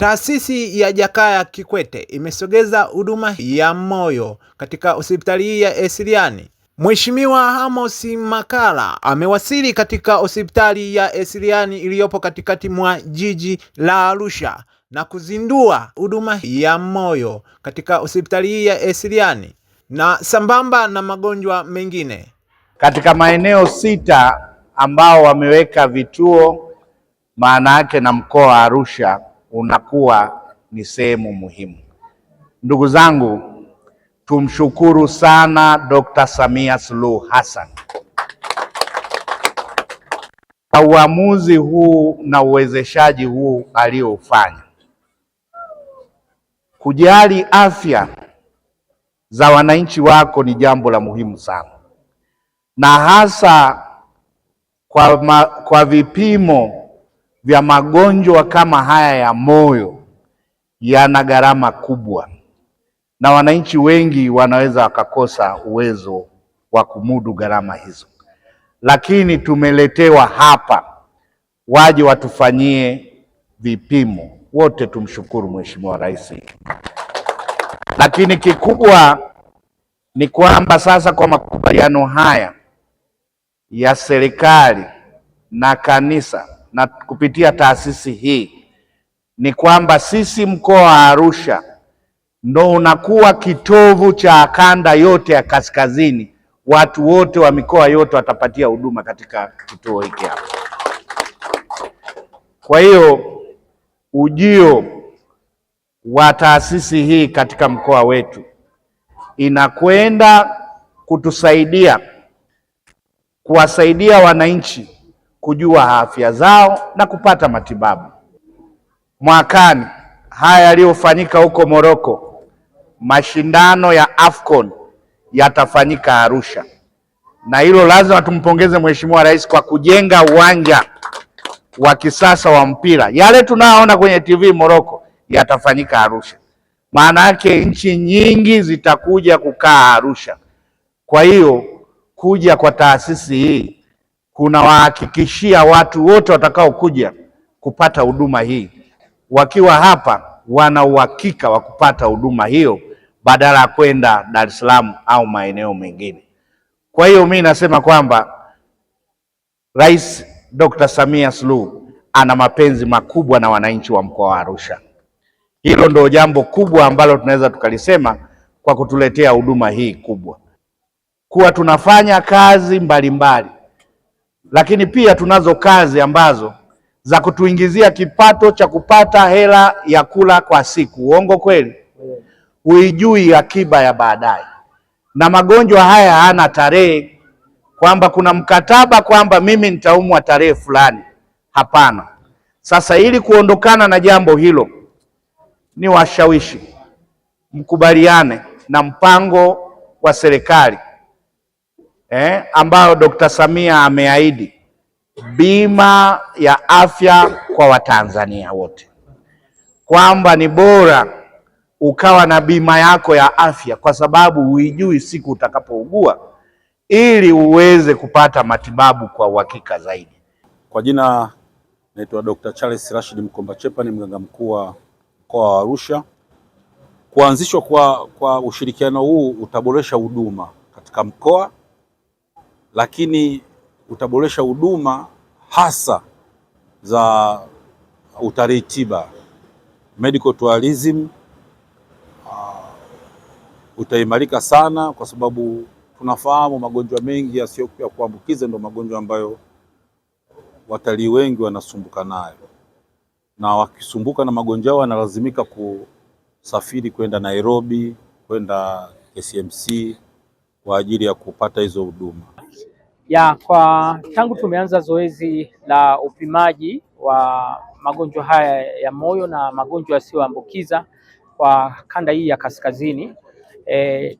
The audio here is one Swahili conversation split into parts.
Taasisi ya Jakaya Kikwete imesogeza huduma ya moyo katika hospitali hii ya Esiliani. Mheshimiwa Amos Makalla amewasili katika hospitali ya Esiliani iliyopo katikati mwa jiji la Arusha na kuzindua huduma ya moyo katika hospitali hii ya Esiliani na sambamba na magonjwa mengine. Katika maeneo 6 ambao wameweka vituo, maana yake na mkoa wa Arusha unakuwa ni sehemu muhimu. Ndugu zangu, tumshukuru sana Dr. Samia Suluhu Hassan kwa uamuzi huu na uwezeshaji huu aliofanya. Kujali afya za wananchi wako ni jambo la muhimu sana, na hasa kwa vipimo vya magonjwa kama haya ya moyo yana gharama kubwa, na wananchi wengi wanaweza wakakosa uwezo wa kumudu gharama hizo, lakini tumeletewa hapa waje watufanyie vipimo. Wote tumshukuru Mheshimiwa Rais. Lakini kikubwa ni kwamba sasa kwa makubaliano haya ya serikali na kanisa na kupitia taasisi hii, ni kwamba sisi mkoa wa Arusha ndo unakuwa kitovu cha kanda yote ya kaskazini. Watu wote wa mikoa yote watapatia huduma katika kituo hiki hapa. Kwa hiyo ujio wa taasisi hii katika mkoa wetu inakwenda kutusaidia kuwasaidia wananchi kujua afya zao na kupata matibabu. Mwakani haya yaliyofanyika huko Morocco, mashindano ya AFCON yatafanyika Arusha, na hilo lazima tumpongeze Mheshimiwa Rais kwa kujenga uwanja wa kisasa wa mpira. Yale tunayoona kwenye TV Morocco yatafanyika Arusha. Maana yake nchi nyingi zitakuja kukaa Arusha. Kwa hiyo kuja kwa taasisi hii kunawahakikishia watu wote watakao kuja kupata huduma hii, wakiwa hapa wana uhakika wa kupata huduma hiyo badala ya kwenda Dar es Salaam au maeneo mengine. Kwa hiyo mimi nasema kwamba Rais Dr. Samia Suluhu ana mapenzi makubwa na wananchi wa mkoa wa Arusha. Hilo ndio jambo kubwa ambalo tunaweza tukalisema kwa kutuletea huduma hii kubwa. Kuwa tunafanya kazi mbalimbali, lakini pia tunazo kazi ambazo za kutuingizia kipato cha kupata hela ya kula kwa siku. Uongo kweli? Huijui akiba ya baadaye. Na magonjwa haya hana tarehe kwamba kuna mkataba kwamba mimi nitaumwa tarehe fulani. Hapana. Sasa ili kuondokana na jambo hilo, ni washawishi mkubaliane na mpango wa serikali ambayo Dr. Samia ameahidi, bima ya afya kwa Watanzania wote, kwamba ni bora ukawa na bima yako ya afya kwa sababu huijui siku utakapougua, ili uweze kupata matibabu kwa uhakika zaidi. Kwa jina naitwa Dr. Charles Rashid Mkombachepa, ni mganga mkuu wa mkoa wa Arusha. Kuanzishwa kwa ushirikiano huu utaboresha huduma katika mkoa, lakini utaboresha huduma hasa za utalii tiba, medical tourism. Utaimarika sana kwa sababu tunafahamu magonjwa mengi yasiyo ya kuambukiza ndio magonjwa ambayo watalii wengi wanasumbuka nayo, na wakisumbuka na magonjwa wanalazimika kusafiri kwenda Nairobi, kwenda KCMC kwa ajili ya kupata hizo huduma. Tangu tumeanza zoezi la upimaji wa magonjwa haya ya moyo na magonjwa yasiyoambukiza kwa kanda hii ya kaskazini,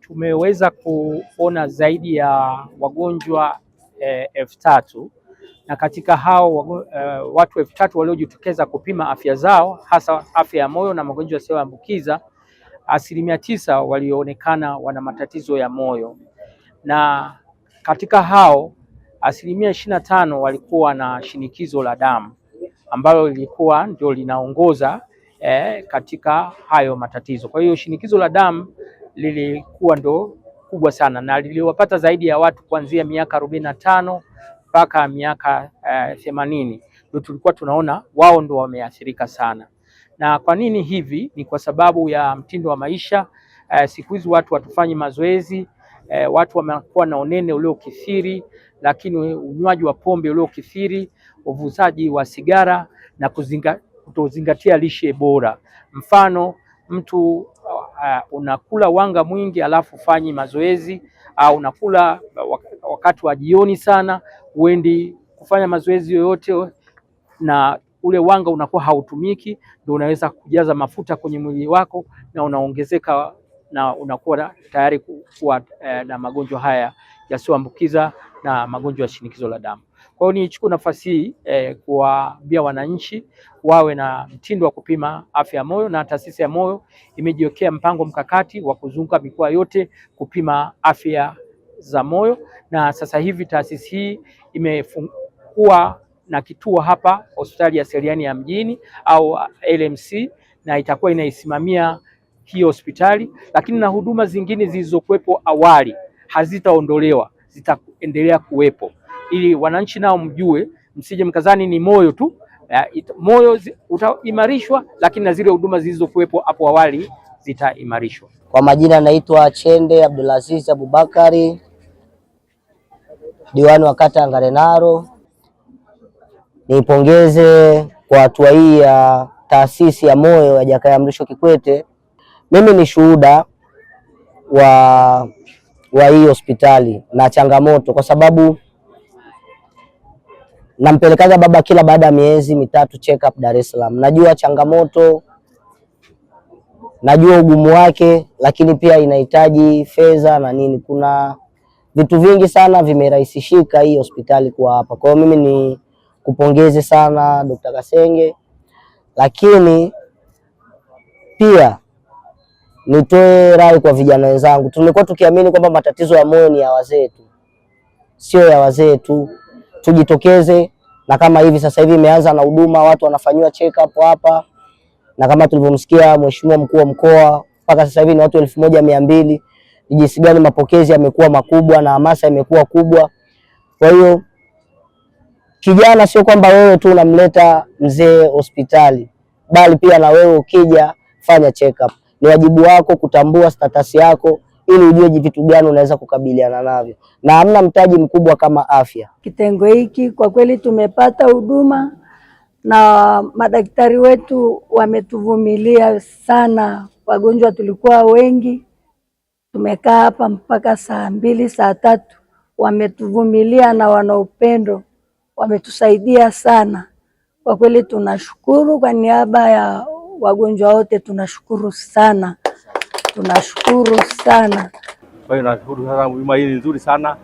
tumeweza kuona zaidi ya wagonjwa 3,000, na katika hao watu 3,000 waliojitokeza kupima afya zao, hasa afya ya moyo na magonjwa yasiyoambukiza, 9% walionekana wana matatizo ya moyo, na katika hao 25% walikuwa na shinikizo la damu ambalo lilikuwa ndio linaongoza katika hayo matatizo. Kwa hiyo shinikizo la damu lilikuwa ndo kubwa sana na liliwapata zaidi ya watu kuanzia miaka 45 mpaka miaka 80. Ndio tulikuwa tunaona wao ndo wameathirika sana. Na kwa nini hivi? Ni kwa sababu ya mtindo wa maisha. Siku hizi watu hatufanyi mazoezi, watu wamekuwa na unene uliokithiri, lakini unywaji wa pombe uliokithiri, uvuzaji wa sigara na kutozingatia lishe bora. Mfano, mtu unakula wanga mwingi alafu fanyi mazoezi, au unakula wakati wa jioni sana, uendi kufanya mazoezi yoyote na ule wanga unakuwa hautumiki, ndio unaweza kujaza mafuta kwenye mwili wako na unaongezeka na unakuwa tayari kuwa na magonjwa haya yasiyoambukiza na magonjwa ya shinikizo la damu. Kwa hiyo nichukue nafasi hii kuwaambia wananchi wawe na mtindo wa kupima afya ya moyo, na Taasisi ya Moyo imejiwekea mpango mkakati wa kuzunguka mikoa yote kupima afya za moyo, na sasa hivi taasisi hii imefungua na kituo hapa hospitali ya Seliani ya mjini au LMC, na itakuwa inaisimamia hii hospitali, lakini na huduma zingine zilizokuwepo awali hazitaondolewa, zitaendelea kuwepo, ili wananchi nao mjue, msije mkazani ni moyo tu. Moyo utaimarishwa, lakini na zile huduma zilizokuwepo hapo awali zitaimarishwa. Kwa majina naitwa Chende Abdulaziz Abubakari, diwani wa kata Ngarenaro. Nipongeze kwa hatua hii ya Taasisi ya Moyo ya Jakaya Mrisho Kikwete. Mimi ni shuhuda wa hii hospitali na changamoto, kwa sababu nampelekaga baba kila baada ya miezi mitatu check up Dar es Salaam. Najua changamoto, najua ugumu wake, lakini pia inahitaji fedha na nini. Kuna vitu vingi sana vimerahisishika hii hospitali kwa hapa. Kwa hiyo mimi ni kupongeze sana Dr. Kasenge, lakini pia nitoe rai kwa vijana wenzangu. Tumekuwa tukiamini kwamba matatizo ya moyo ni ya wazee tu. Sio ya wazee tu. Tujitokeze, na kama hivi sasa hivi imeanza na huduma, watu wanafanywa check up hapa, na kama tulivyomsikia Mheshimiwa Mkuu wa Mkoa, mpaka sasa hivi ni watu 1200. Ni jinsi gani mapokezi yamekuwa makubwa na hamasa imekuwa kubwa. Kwa hiyo kijana, sio kwamba wewe tu unamleta mzee hospitali, bali pia na wewe ukija fanya check up. Ni wajibu wako kutambua status yako ili ujue vitu gani unaweza kukabiliana navyo, na hamna mtaji mkubwa kama afya. Kitengo hiki kwa kweli tumepata huduma na madaktari wetu wametuvumilia sana. Wagonjwa tulikuwa wengi, tumekaa hapa mpaka saa 2 saa 3, wametuvumilia na wana upendo, wametusaidia sana. Kwa kweli tunashukuru, kwa niaba ya wagonjwa wote tunashukuru sana. Tunashukuru sana. Kwa hiyo nashukuru sana, huduma hii ni nzuri sana.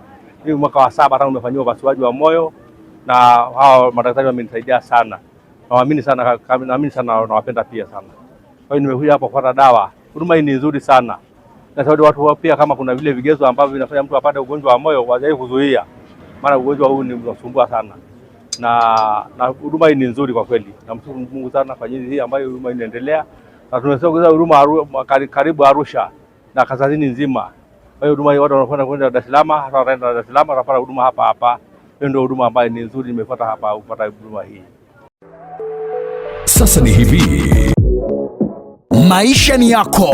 Hii mwaka wa 7 tangu nimefanywa upasuaji wa moyo, na hao madaktari wamenisaidia sana. Naamini sana nawapenda pia sana. Kwa hiyo nimekuja hapa kupata dawa. Huduma hii ni nzuri sana. Na sababu watu pia, kama kuna vile vigezo ambavyo vinafanya mtu apate ugonjwa wa moyo, wajaribu kuzuia. Maana ugonjwa huu ni unasumbua sana. Na huduma hii ni nzuri kwa kweli. Namshukuru Mungu sana kwa ajili hii ambayo huduma inaendelea. Na tumesogeza huduma karibu Arusha na kaskazini nzima. Kwa hiyo huduma hii watu wanakwenda kwenda Dar es Salaam, hata wanaenda Dar es Salaam wanapata huduma hapa. Hiyo ndio huduma ambayo ni nzuri, nimefuata hapa kupata huduma hii. Sasa ni hivi, maisha ni yako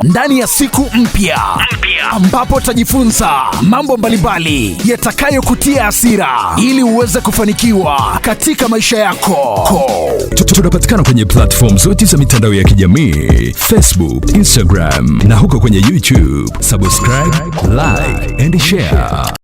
ndani ya siku mpya ambapo utajifunza mambo mbalimbali yatakayokutia hasira ili uweze kufanikiwa katika maisha yako. Tunapatikana kwenye platform zote za mitandao ya kijamii, Facebook, Instagram na huko kwenye YouTube. Subscribe, like and share.